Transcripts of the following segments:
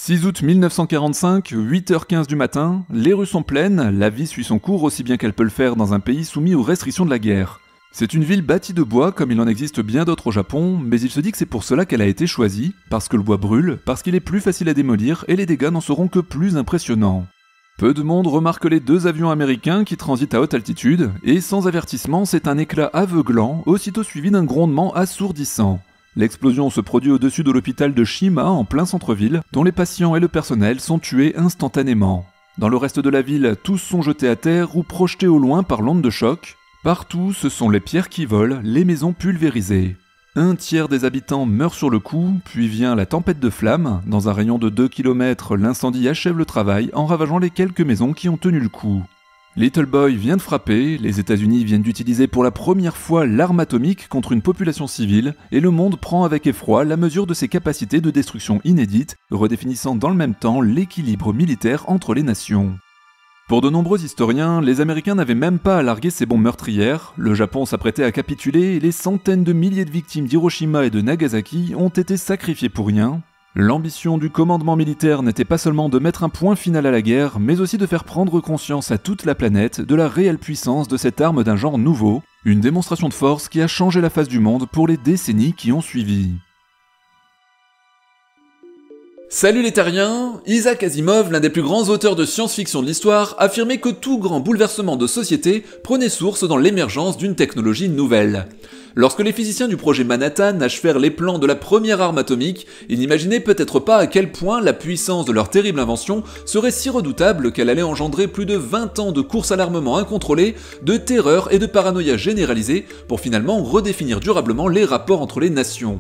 6 août 1945, 8h15 du matin, les rues sont pleines, la vie suit son cours aussi bien qu'elle peut le faire dans un pays soumis aux restrictions de la guerre. C'est une ville bâtie de bois comme il en existe bien d'autres au Japon, mais il se dit que c'est pour cela qu'elle a été choisie, parce que le bois brûle, parce qu'il est plus facile à démolir et les dégâts n'en seront que plus impressionnants. Peu de monde remarque les 2 avions américains qui transitent à haute altitude, et sans avertissement, c'est un éclat aveuglant, aussitôt suivi d'un grondement assourdissant. L'explosion se produit au-dessus de l'hôpital de Shima en plein centre-ville, dont les patients et le personnel sont tués instantanément. Dans le reste de la ville, tous sont jetés à terre ou projetés au loin par l'onde de choc. Partout, ce sont les pierres qui volent, les maisons pulvérisées. 1/3 des habitants meurent sur le coup, puis vient la tempête de flammes. Dans un rayon de 2 km, l'incendie achève le travail en ravageant les quelques maisons qui ont tenu le coup. Little Boy vient de frapper, les États-Unis viennent d'utiliser pour la première fois l'arme atomique contre une population civile, et le monde prend avec effroi la mesure de ses capacités de destruction inédites, redéfinissant dans le même temps l'équilibre militaire entre les nations. Pour de nombreux historiens, les Américains n'avaient même pas à larguer ces bombes meurtrières, le Japon s'apprêtait à capituler et les centaines de milliers de victimes d'Hiroshima et de Nagasaki ont été sacrifiées pour rien. L'ambition du commandement militaire n'était pas seulement de mettre un point final à la guerre, mais aussi de faire prendre conscience à toute la planète de la réelle puissance de cette arme d'un genre nouveau, une démonstration de force qui a changé la face du monde pour les décennies qui ont suivi. Salut les terriens, Isaac Asimov, l'un des plus grands auteurs de science-fiction de l'histoire, affirmait que tout grand bouleversement de société prenait source dans l'émergence d'une technologie nouvelle. Lorsque les physiciens du projet Manhattan achevèrent les plans de la première arme atomique, ils n'imaginaient peut-être pas à quel point la puissance de leur terrible invention serait si redoutable qu'elle allait engendrer plus de 20 ans de course à l'armement incontrôlée, de terreur et de paranoïa généralisée, pour finalement redéfinir durablement les rapports entre les nations.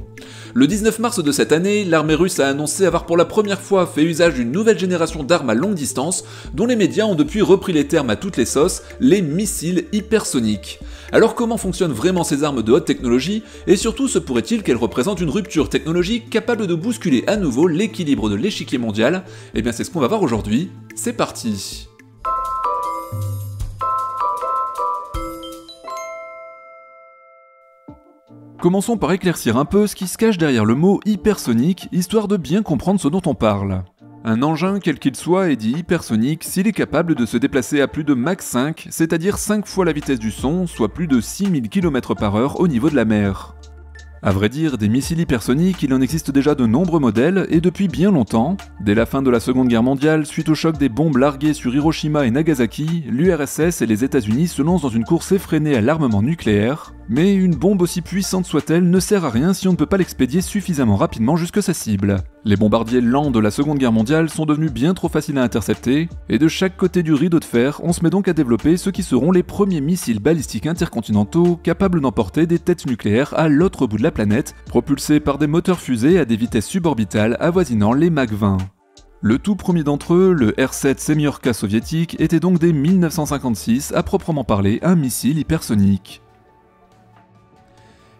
Le 19 mars de cette année, l'armée russe a annoncé avoir pour la première fois fait usage d'une nouvelle génération d'armes à longue distance, dont les médias ont depuis repris les termes à toutes les sauces, les missiles hypersoniques. Alors comment fonctionnent vraiment ces armes de haute technologie, et surtout se pourrait-il qu'elles représentent une rupture technologique capable de bousculer à nouveau l'équilibre de l'échiquier mondial? Eh bien c'est ce qu'on va voir aujourd'hui, c'est parti. Commençons par éclaircir un peu ce qui se cache derrière le mot hypersonique, histoire de bien comprendre ce dont on parle. Un engin, quel qu'il soit, est dit hypersonique s'il est capable de se déplacer à plus de Mach 5, c'est-à-dire 5 fois la vitesse du son, soit plus de 6000 km/h au niveau de la mer. À vrai dire, des missiles hypersoniques, il en existe déjà de nombreux modèles, et depuis bien longtemps. Dès la fin de la Seconde Guerre mondiale, suite au choc des bombes larguées sur Hiroshima et Nagasaki, l'URSS et les États-Unis se lancent dans une course effrénée à l'armement nucléaire. Mais une bombe aussi puissante soit-elle ne sert à rien si on ne peut pas l'expédier suffisamment rapidement jusque sa cible. Les bombardiers lents de la Seconde Guerre mondiale sont devenus bien trop faciles à intercepter, et de chaque côté du rideau de fer, on se met donc à développer ce qui seront les premiers missiles balistiques intercontinentaux capables d'emporter des têtes nucléaires à l'autre bout de la planète, propulsés par des moteurs fusées à des vitesses suborbitales avoisinant les Mach 20. Le tout premier d'entre eux, le R-7 Semyorka soviétique, était donc dès 1956 à proprement parler un missile hypersonique.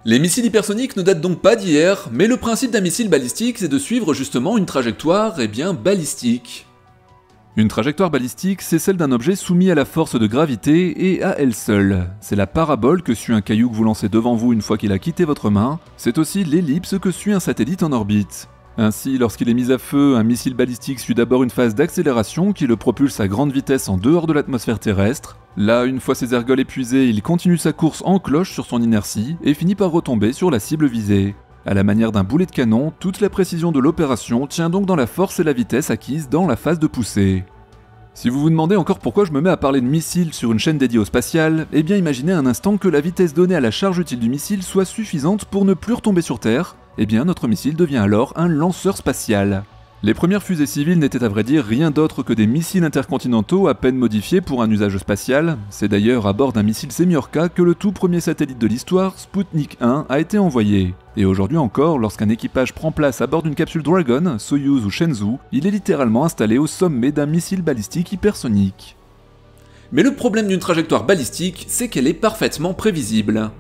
Les missiles hypersoniques ne datent donc pas d'hier, mais le principe d'un missile balistique c'est de suivre justement une trajectoire, balistique. Une trajectoire balistique, c'est celle d'un objet soumis à la force de gravité et à elle seule. C'est la parabole que suit un caillou que vous lancez devant vous une fois qu'il a quitté votre main, c'est aussi l'ellipse que suit un satellite en orbite. Ainsi, lorsqu'il est mis à feu, un missile balistique suit d'abord une phase d'accélération qui le propulse à grande vitesse en dehors de l'atmosphère terrestre. Là, une fois ses ergols épuisés, il continue sa course en cloche sur son inertie et finit par retomber sur la cible visée. À la manière d'un boulet de canon, toute la précision de l'opération tient donc dans la force et la vitesse acquises dans la phase de poussée. Si vous vous demandez encore pourquoi je me mets à parler de missiles sur une chaîne dédiée au spatial, eh bien imaginez un instant que la vitesse donnée à la charge utile du missile soit suffisante pour ne plus retomber sur Terre, eh bien notre missile devient alors un lanceur spatial. Les premières fusées civiles n'étaient à vrai dire rien d'autre que des missiles intercontinentaux à peine modifiés pour un usage spatial. C'est d'ailleurs à bord d'un missile Semyorka que le tout premier satellite de l'histoire, Sputnik 1, a été envoyé. Et aujourd'hui encore, lorsqu'un équipage prend place à bord d'une capsule Dragon, Soyuz ou Shenzhou, il est littéralement installé au sommet d'un missile balistique hypersonique. Mais le problème d'une trajectoire balistique, c'est qu'elle est parfaitement prévisible.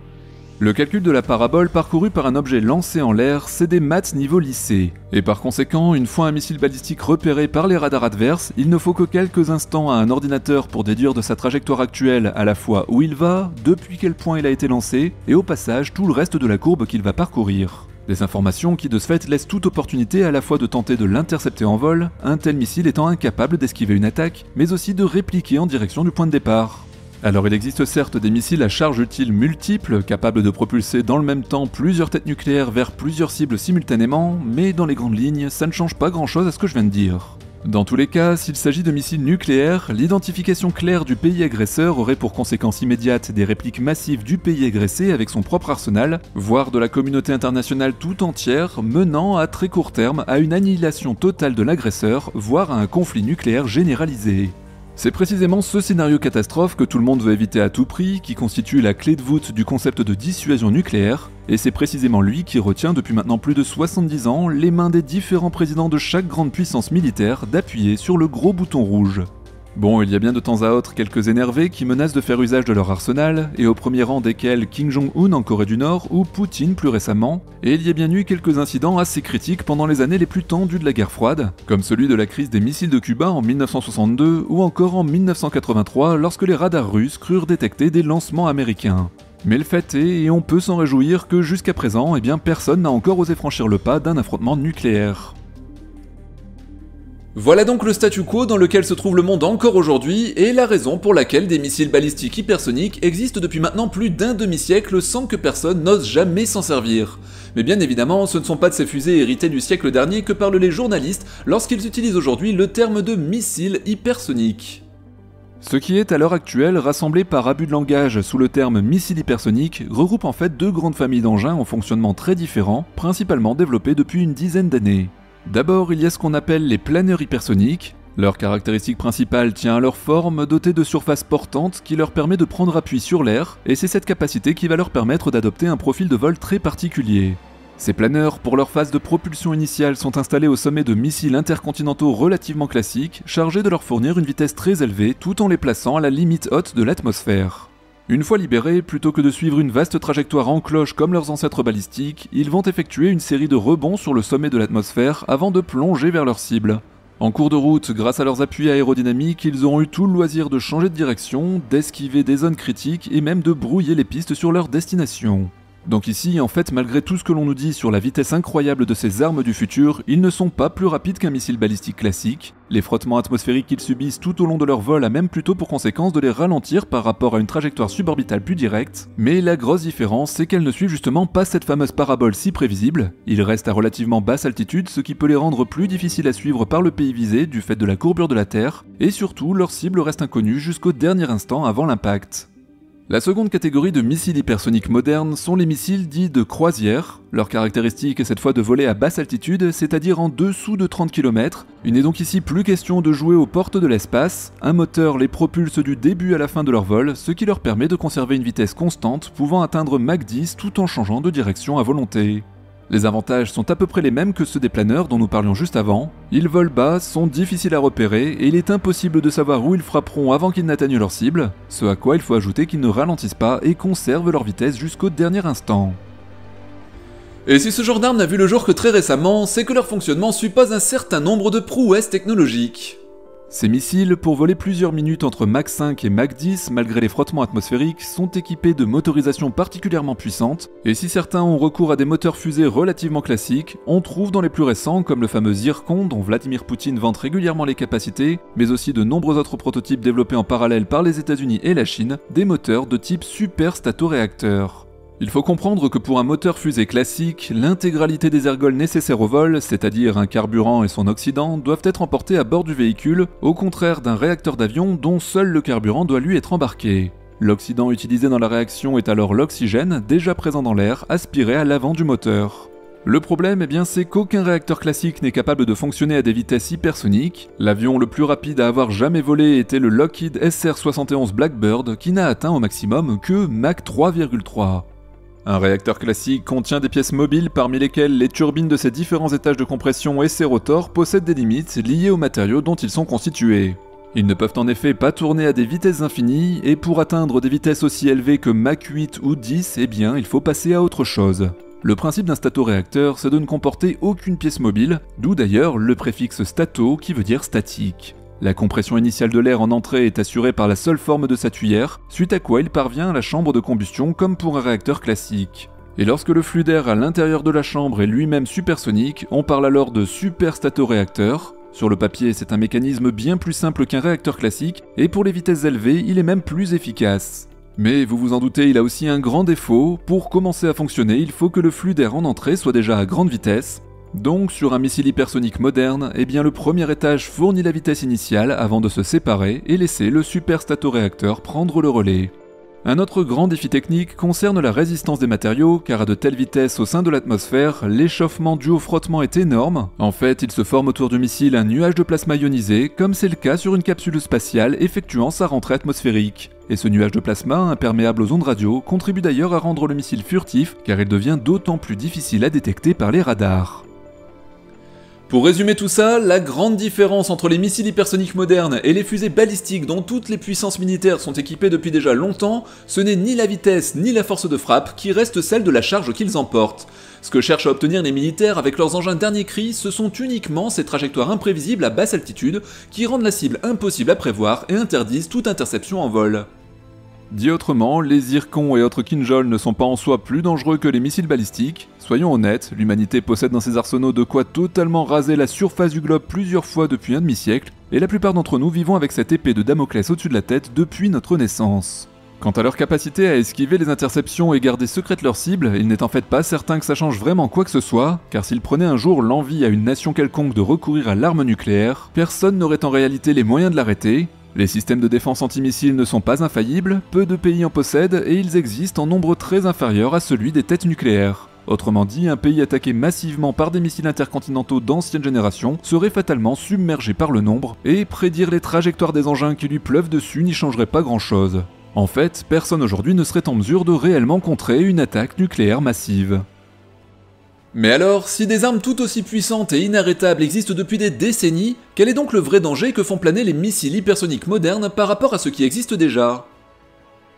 Le calcul de la parabole parcourue par un objet lancé en l'air, c'est des maths niveau lycée. Et par conséquent, une fois un missile balistique repéré par les radars adverses, il ne faut que quelques instants à un ordinateur pour déduire de sa trajectoire actuelle à la fois où il va, depuis quel point il a été lancé, et au passage tout le reste de la courbe qu'il va parcourir. Des informations qui de ce fait laissent toute opportunité à la fois de tenter de l'intercepter en vol, un tel missile étant incapable d'esquiver une attaque, mais aussi de répliquer en direction du point de départ. Alors il existe certes des missiles à charge utile multiples, capables de propulser dans le même temps plusieurs têtes nucléaires vers plusieurs cibles simultanément, mais dans les grandes lignes, ça ne change pas grand chose à ce que je viens de dire. Dans tous les cas, s'il s'agit de missiles nucléaires, l'identification claire du pays agresseur aurait pour conséquence immédiate des répliques massives du pays agressé avec son propre arsenal, voire de la communauté internationale tout entière, menant à très court terme à une annihilation totale de l'agresseur, voire à un conflit nucléaire généralisé. C'est précisément ce scénario catastrophe que tout le monde veut éviter à tout prix, qui constitue la clé de voûte du concept de dissuasion nucléaire, et c'est précisément lui qui retient depuis maintenant plus de 70 ans les mains des différents présidents de chaque grande puissance militaire d'appuyer sur le gros bouton rouge. Bon, il y a bien de temps à autre quelques énervés qui menacent de faire usage de leur arsenal, et au premier rang desquels Kim Jong-un en Corée du Nord ou Poutine plus récemment, et il y a bien eu quelques incidents assez critiques pendant les années les plus tendues de la guerre froide, comme celui de la crise des missiles de Cuba en 1962 ou encore en 1983 lorsque les radars russes crurent détecter des lancements américains. Mais le fait est, et on peut s'en réjouir, que jusqu'à présent, personne n'a encore osé franchir le pas d'un affrontement nucléaire. Voilà donc le statu quo dans lequel se trouve le monde encore aujourd'hui, et la raison pour laquelle des missiles balistiques hypersoniques existent depuis maintenant plus d'un demi-siècle sans que personne n'ose jamais s'en servir. Mais bien évidemment, ce ne sont pas de ces fusées héritées du siècle dernier que parlent les journalistes lorsqu'ils utilisent aujourd'hui le terme de missile hypersonique. Ce qui est à l'heure actuelle rassemblé par abus de langage sous le terme missile hypersonique regroupe en fait deux grandes familles d'engins au fonctionnement très différent, principalement développés depuis une dizaine d'années. D'abord, il y a ce qu'on appelle les planeurs hypersoniques. Leur caractéristique principale tient à leur forme dotée de surfaces portantes qui leur permet de prendre appui sur l'air, et c'est cette capacité qui va leur permettre d'adopter un profil de vol très particulier. Ces planeurs, pour leur phase de propulsion initiale, sont installés au sommet de missiles intercontinentaux relativement classiques, chargés de leur fournir une vitesse très élevée tout en les plaçant à la limite haute de l'atmosphère. Une fois libérés, plutôt que de suivre une vaste trajectoire en cloche comme leurs ancêtres balistiques, ils vont effectuer une série de rebonds sur le sommet de l'atmosphère avant de plonger vers leur cible. En cours de route, grâce à leurs appuis aérodynamiques, ils auront eu tout le loisir de changer de direction, d'esquiver des zones critiques et même de brouiller les pistes sur leur destination. Donc ici, en fait, malgré tout ce que l'on nous dit sur la vitesse incroyable de ces armes du futur, ils ne sont pas plus rapides qu'un missile balistique classique. Les frottements atmosphériques qu'ils subissent tout au long de leur vol a même plutôt pour conséquence de les ralentir par rapport à une trajectoire suborbitale plus directe, mais la grosse différence, c'est qu'elles ne suivent justement pas cette fameuse parabole si prévisible. Ils restent à relativement basse altitude, ce qui peut les rendre plus difficiles à suivre par le pays visé du fait de la courbure de la Terre, et surtout, leur cible reste inconnue jusqu'au dernier instant avant l'impact. La seconde catégorie de missiles hypersoniques modernes sont les missiles dits de croisière. Leur caractéristique est cette fois de voler à basse altitude, c'est-à-dire en dessous de 30 km. Il n'est donc ici plus question de jouer aux portes de l'espace. Un moteur les propulse du début à la fin de leur vol, ce qui leur permet de conserver une vitesse constante, pouvant atteindre Mach 10 tout en changeant de direction à volonté. Les avantages sont à peu près les mêmes que ceux des planeurs dont nous parlions juste avant. Ils volent bas, sont difficiles à repérer et il est impossible de savoir où ils frapperont avant qu'ils n'atteignent leur cible, ce à quoi il faut ajouter qu'ils ne ralentissent pas et conservent leur vitesse jusqu'au dernier instant. Et si ce genre d'arme n'a vu le jour que très récemment, c'est que leur fonctionnement suppose un certain nombre de prouesses technologiques. Ces missiles, pour voler plusieurs minutes entre Mach 5 et Mach 10 malgré les frottements atmosphériques, sont équipés de motorisations particulièrement puissantes, et si certains ont recours à des moteurs fusées relativement classiques, on trouve dans les plus récents, comme le fameux Zircon dont Vladimir Poutine vante régulièrement les capacités, mais aussi de nombreux autres prototypes développés en parallèle par les États-Unis et la Chine, des moteurs de type super statoréacteur. Il faut comprendre que pour un moteur fusée classique, l'intégralité des ergols nécessaires au vol, c'est-à-dire un carburant et son oxydant, doivent être emportés à bord du véhicule, au contraire d'un réacteur d'avion dont seul le carburant doit lui être embarqué. L'oxydant utilisé dans la réaction est alors l'oxygène, déjà présent dans l'air, aspiré à l'avant du moteur. Le problème, c'est qu'aucun réacteur classique n'est capable de fonctionner à des vitesses hypersoniques. L'avion le plus rapide à avoir jamais volé était le Lockheed SR-71 Blackbird, qui n'a atteint au maximum que Mach 3,3. Un réacteur classique contient des pièces mobiles parmi lesquelles les turbines de ses différents étages de compression et ses rotors possèdent des limites liées aux matériaux dont ils sont constitués. Ils ne peuvent en effet pas tourner à des vitesses infinies, et pour atteindre des vitesses aussi élevées que Mach 8 ou 10, il faut passer à autre chose. Le principe d'un statoréacteur, c'est de ne comporter aucune pièce mobile, d'où d'ailleurs le préfixe stato qui veut dire statique. La compression initiale de l'air en entrée est assurée par la seule forme de sa tuyère, suite à quoi il parvient à la chambre de combustion comme pour un réacteur classique. Et lorsque le flux d'air à l'intérieur de la chambre est lui-même supersonique, on parle alors de superstatoréacteur. Sur le papier, c'est un mécanisme bien plus simple qu'un réacteur classique, et pour les vitesses élevées, il est même plus efficace. Mais vous vous en doutez, il a aussi un grand défaut. Pour commencer à fonctionner, il faut que le flux d'air en entrée soit déjà à grande vitesse. Donc sur un missile hypersonique moderne, eh bien le premier étage fournit la vitesse initiale avant de se séparer et laisser le superstatoréacteur prendre le relais. Un autre grand défi technique concerne la résistance des matériaux, car à de telles vitesses au sein de l'atmosphère, l'échauffement dû au frottement est énorme. En fait, il se forme autour du missile un nuage de plasma ionisé, comme c'est le cas sur une capsule spatiale effectuant sa rentrée atmosphérique. Et ce nuage de plasma, imperméable aux ondes radio, contribue d'ailleurs à rendre le missile furtif, car il devient d'autant plus difficile à détecter par les radars. Pour résumer tout ça, la grande différence entre les missiles hypersoniques modernes et les fusées balistiques dont toutes les puissances militaires sont équipées depuis déjà longtemps, ce n'est ni la vitesse ni la force de frappe qui reste celle de la charge qu'ils emportent. Ce que cherchent à obtenir les militaires avec leurs engins dernier cri, ce sont uniquement ces trajectoires imprévisibles à basse altitude qui rendent la cible impossible à prévoir et interdisent toute interception en vol. Dit autrement, les zircons et autres Kinjal ne sont pas en soi plus dangereux que les missiles balistiques. Soyons honnêtes, l'humanité possède dans ses arsenaux de quoi totalement raser la surface du globe plusieurs fois depuis un demi-siècle, et la plupart d'entre nous vivons avec cette épée de Damoclès au-dessus de la tête depuis notre naissance. Quant à leur capacité à esquiver les interceptions et garder secrète leur cible, il n'est en fait pas certain que ça change vraiment quoi que ce soit, car s'ils prenaient un jour l'envie à une nation quelconque de recourir à l'arme nucléaire, personne n'aurait en réalité les moyens de l'arrêter. Les systèmes de défense antimissiles ne sont pas infaillibles, peu de pays en possèdent et ils existent en nombre très inférieur à celui des têtes nucléaires. Autrement dit, un pays attaqué massivement par des missiles intercontinentaux d'ancienne génération serait fatalement submergé par le nombre, et prédire les trajectoires des engins qui lui pleuvent dessus n'y changerait pas grand chose. En fait, personne aujourd'hui ne serait en mesure de réellement contrer une attaque nucléaire massive. Mais alors, si des armes tout aussi puissantes et inarrêtables existent depuis des décennies, quel est donc le vrai danger que font planer les missiles hypersoniques modernes par rapport à ce qui existe déjà ?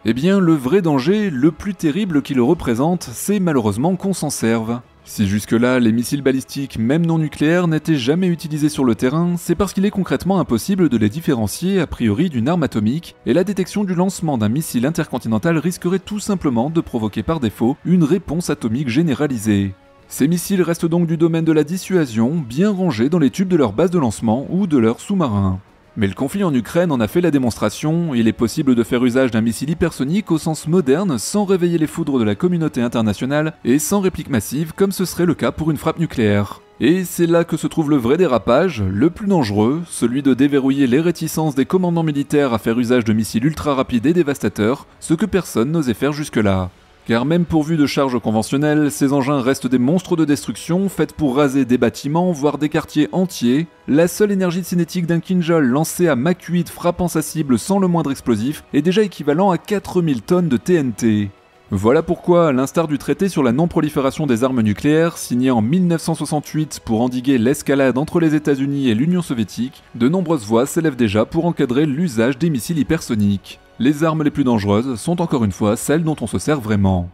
Eh bien, le vrai danger, le plus terrible qu'il représente, c'est malheureusement qu'on s'en serve. Si jusque-là, les missiles balistiques, même non nucléaires, n'étaient jamais utilisés sur le terrain, c'est parce qu'il est concrètement impossible de les différencier a priori d'une arme atomique, et la détection du lancement d'un missile intercontinental risquerait tout simplement de provoquer par défaut une réponse atomique généralisée. Ces missiles restent donc du domaine de la dissuasion, bien rangés dans les tubes de leur base de lancement ou de leurs sous-marins. Mais le conflit en Ukraine en a fait la démonstration, il est possible de faire usage d'un missile hypersonique au sens moderne sans réveiller les foudres de la communauté internationale et sans réplique massive comme ce serait le cas pour une frappe nucléaire. Et c'est là que se trouve le vrai dérapage, le plus dangereux, celui de déverrouiller les réticences des commandants militaires à faire usage de missiles ultra rapides et dévastateurs, ce que personne n'osait faire jusque-là. Car même pourvus de charges conventionnelles, ces engins restent des monstres de destruction faits pour raser des bâtiments, voire des quartiers entiers. La seule énergie cinétique d'un Kinjal lancé à Mach 8 frappant sa cible sans le moindre explosif est déjà équivalent à 4000 tonnes de TNT. Voilà pourquoi, à l'instar du traité sur la non-prolifération des armes nucléaires, signé en 1968 pour endiguer l'escalade entre les États-Unis et l'Union soviétique, de nombreuses voix s'élèvent déjà pour encadrer l'usage des missiles hypersoniques. Les armes les plus dangereuses sont encore une fois celles dont on se sert vraiment.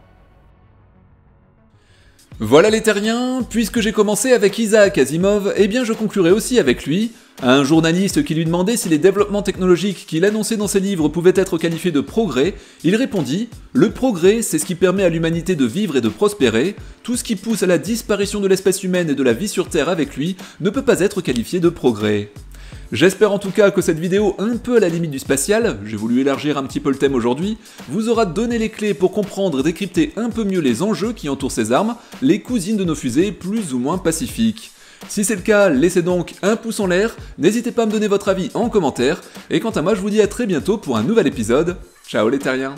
Voilà les terriens, puisque j'ai commencé avec Isaac Asimov, eh bien je conclurai aussi avec lui. À un journaliste qui lui demandait si les développements technologiques qu'il annonçait dans ses livres pouvaient être qualifiés de progrès, il répondit « Le progrès, c'est ce qui permet à l'humanité de vivre et de prospérer. Tout ce qui pousse à la disparition de l'espèce humaine et de la vie sur Terre avec lui ne peut pas être qualifié de progrès. » J'espère en tout cas que cette vidéo, un peu à la limite du spatial, j'ai voulu élargir un petit peu le thème aujourd'hui, vous aura donné les clés pour comprendre et décrypter un peu mieux les enjeux qui entourent ces armes, les cousines de nos fusées plus ou moins pacifiques. Si c'est le cas, laissez donc un pouce en l'air, n'hésitez pas à me donner votre avis en commentaire, et quant à moi je vous dis à très bientôt pour un nouvel épisode. Ciao les terriens!